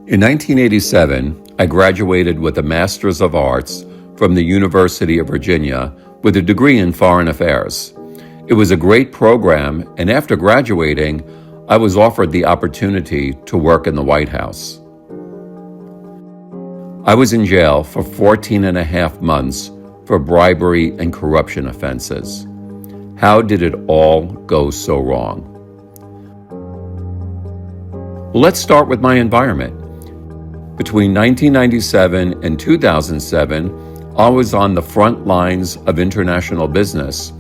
In 1987, I graduated with a Master's of Arts from the University of Virginia with a degree in Foreign Affairs. It was a great program, and after graduating, I was offered the opportunity to work in the White House. I was in jail for 14 and a half months for bribery and corruption offenses. How did it all go so wrong? Well, let's start with my environment. Between 1997 and 2007, I was on the front lines of international business,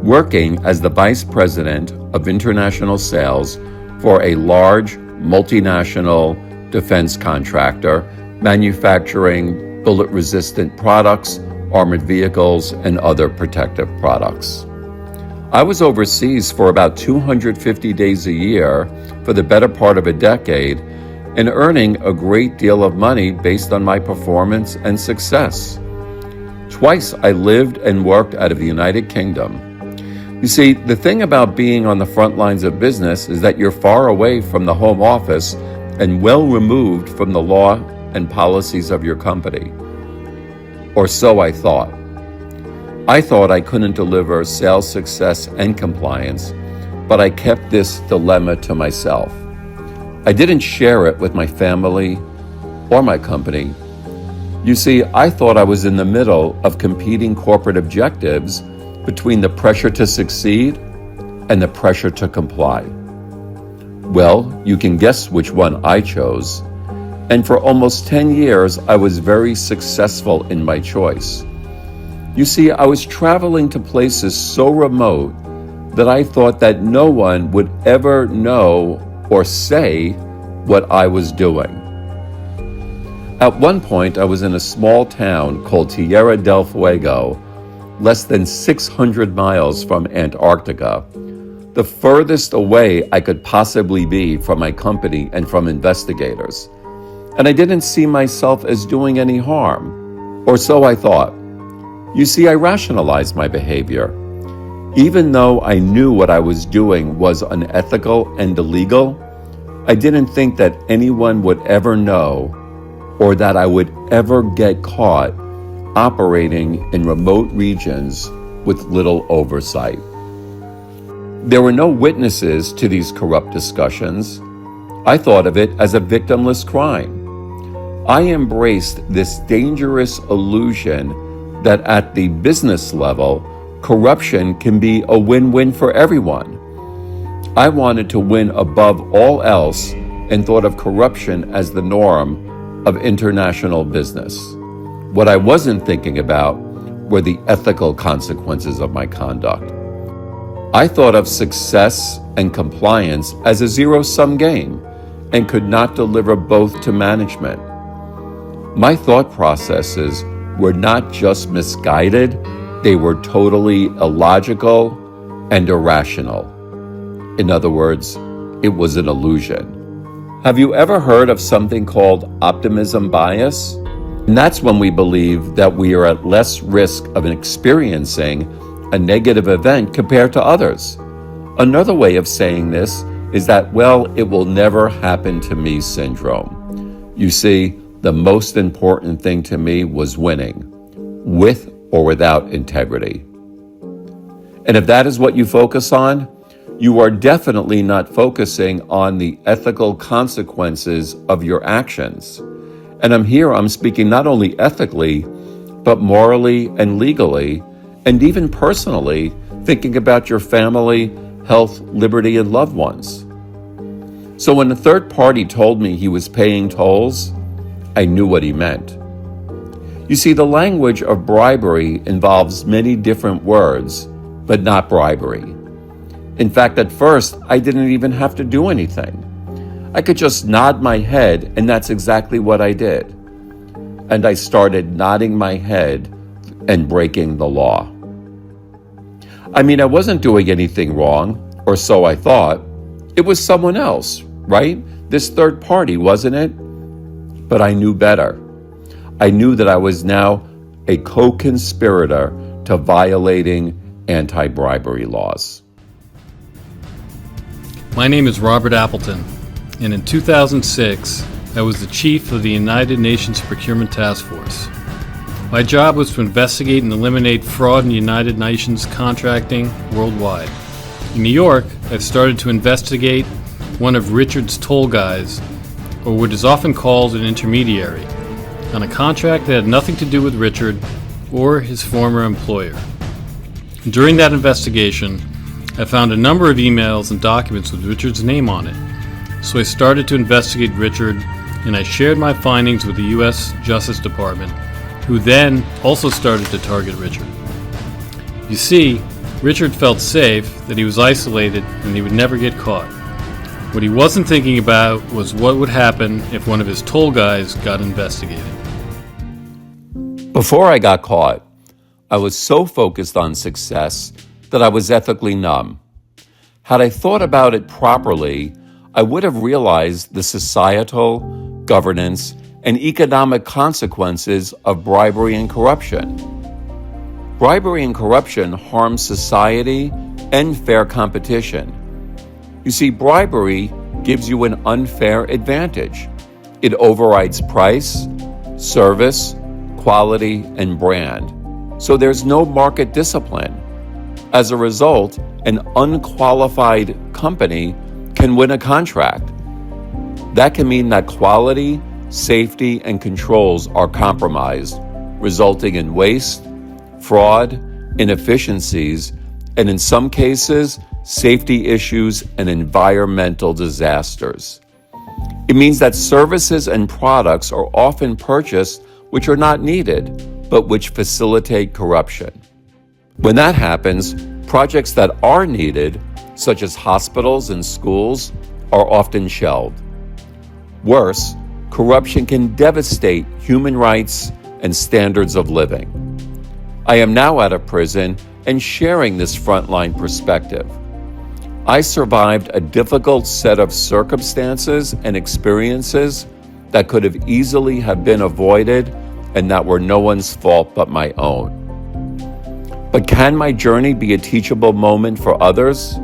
working as the Vice President of International Sales for a large multinational defense contractor manufacturing bullet-resistant products, armored vehicles, and other protective products. I was overseas for about 250 days a year for the better part of a decade and earning a great deal of money based on my performance and success. Twice I lived and worked out of the United Kingdom. You see, the thing about being on the front lines of business is that you're far away from the home office and well removed from the law and policies of your company. Or so I thought. I thought I couldn't deliver sales success and compliance, but I kept this dilemma to myself. I didn't share it with my family or my company. You see, I thought I was in the middle of competing corporate objectives between the pressure to succeed and the pressure to comply. Well, you can guess which one I chose. And for almost 10 years, I was very successful in my choice. You see, I was traveling to places so remote that I thought that no one would ever know or say what I was doing. At one point, I was in a small town called Tierra del Fuego, less than 600 miles from Antarctica, the furthest away I could possibly be from my company and from investigators. And I didn't see myself as doing any harm, or so I thought. You see, I rationalized my behavior. Even though I knew what I was doing was unethical and illegal, I didn't think that anyone would ever know or that I would ever get caught operating in remote regions with little oversight. There were no witnesses to these corrupt discussions. I thought of it as a victimless crime. I embraced this dangerous illusion that at the business level, corruption can be a win-win for everyone. I wanted to win above all else and thought of corruption as the norm of international business. What I wasn't thinking about were the ethical consequences of my conduct. I thought of success and compliance as a zero-sum game and could not deliver both to management. My thought processes were not just misguided, they were totally illogical and irrational. In other words, it was an illusion. Have you ever heard of something called optimism bias? And that's when we believe that we are at less risk of experiencing a negative event compared to others. Another way of saying this is that, well, it will never happen to me syndrome. You see, the most important thing to me was winning, with or without integrity. And if that is what you focus on, you are definitely not focusing on the ethical consequences of your actions. And I'm speaking not only ethically, but morally and legally, and even personally, thinking about your family, health, liberty, and loved ones. So when a third party told me he was paying tolls, I knew what he meant. You see, the language of bribery involves many different words, but not bribery. In fact, at first, I didn't even have to do anything. I could just nod my head, and that's exactly what I did. And I started nodding my head and breaking the law. I mean, I wasn't doing anything wrong, or so I thought. It was someone else, right? This third party, wasn't it? But I knew better. I knew that I was now a co-conspirator to violating anti-bribery laws. My name is Robert Appleton, and in 2006, I was the chief of the United Nations Procurement Task Force. My job was to investigate and eliminate fraud in United Nations contracting worldwide. In New York, I started to investigate one of Richard's toll guys, or what is often called an intermediary, on a contract that had nothing to do with Richard or his former employer. During that investigation, I found a number of emails and documents with Richard's name on it. So I started to investigate Richard, and I shared my findings with the U.S. Justice Department, who then also started to target Richard. You see, Richard felt safe, that he was isolated, and he would never get caught. What he wasn't thinking about was what would happen if one of his toll guys got investigated. Before I got caught, I was so focused on success that I was ethically numb. Had I thought about it properly, I would have realized the societal, governance, and economic consequences of bribery and corruption. Bribery and corruption harm society and fair competition. You see, bribery gives you an unfair advantage. It overrides price, service, quality, and brand. So there's no market discipline. As a result, an unqualified company can win a contract. That can mean that quality, safety, and controls are compromised, resulting in waste, fraud, inefficiencies, and in some cases, safety issues and environmental disasters. It means that services and products are often purchased which are not needed, but which facilitate corruption. When that happens, projects that are needed, such as hospitals and schools, are often shelved. Worse, corruption can devastate human rights and standards of living. I am now out of prison and sharing this frontline perspective. I survived a difficult set of circumstances and experiences that could have easily have been avoided and that were no one's fault but my own. But can my journey be a teachable moment for others?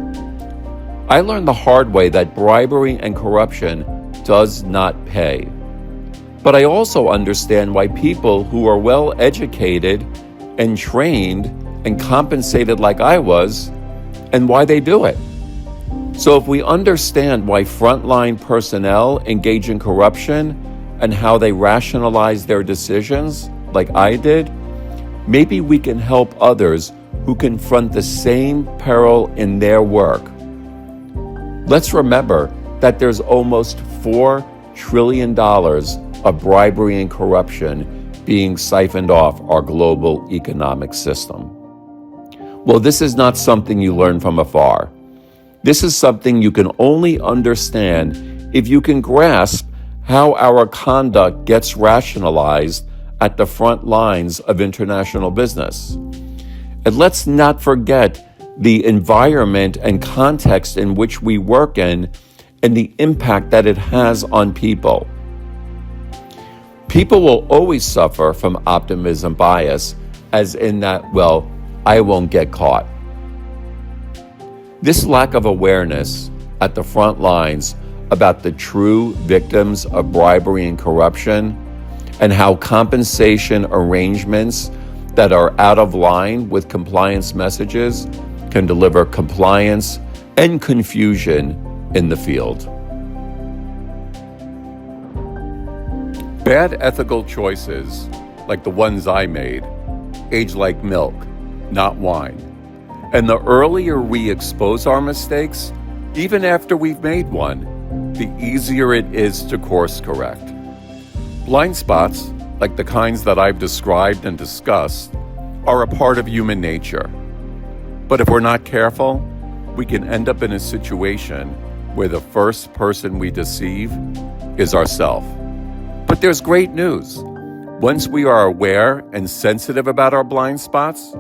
I learned the hard way that bribery and corruption does not pay. But I also understand why people who are well educated and trained and compensated like I was, and why they do it. So if we understand why frontline personnel engage in corruption and how they rationalize their decisions, like I did, maybe we can help others who confront the same peril in their work. Let's remember that there's almost $4 trillion of bribery and corruption being siphoned off our global economic system. Well, this is not something you learn from afar. This is something you can only understand if you can grasp how our conduct gets rationalized at the front lines of international business. And let's not forget the environment and context in which we work in and the impact that it has on people. People will always suffer from optimism bias, as in that, well, I won't get caught. This lack of awareness at the front lines about the true victims of bribery and corruption and how compensation arrangements that are out of line with compliance messages can deliver compliance and confusion in the field. Bad ethical choices, like the ones I made, age like milk, not wine. And the earlier we expose our mistakes, even after we've made one, the easier it is to course correct. Blind spots, like the kinds that I've described and discussed, are a part of human nature. But if we're not careful, we can end up in a situation where the first person we deceive is ourselves. But there's great news. Once we are aware and sensitive about our blind spots,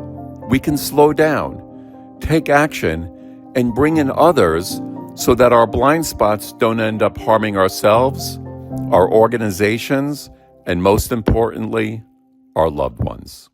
we can slow down, take action, and bring in others so that our blind spots don't end up harming ourselves, our organizations, and most importantly, our loved ones.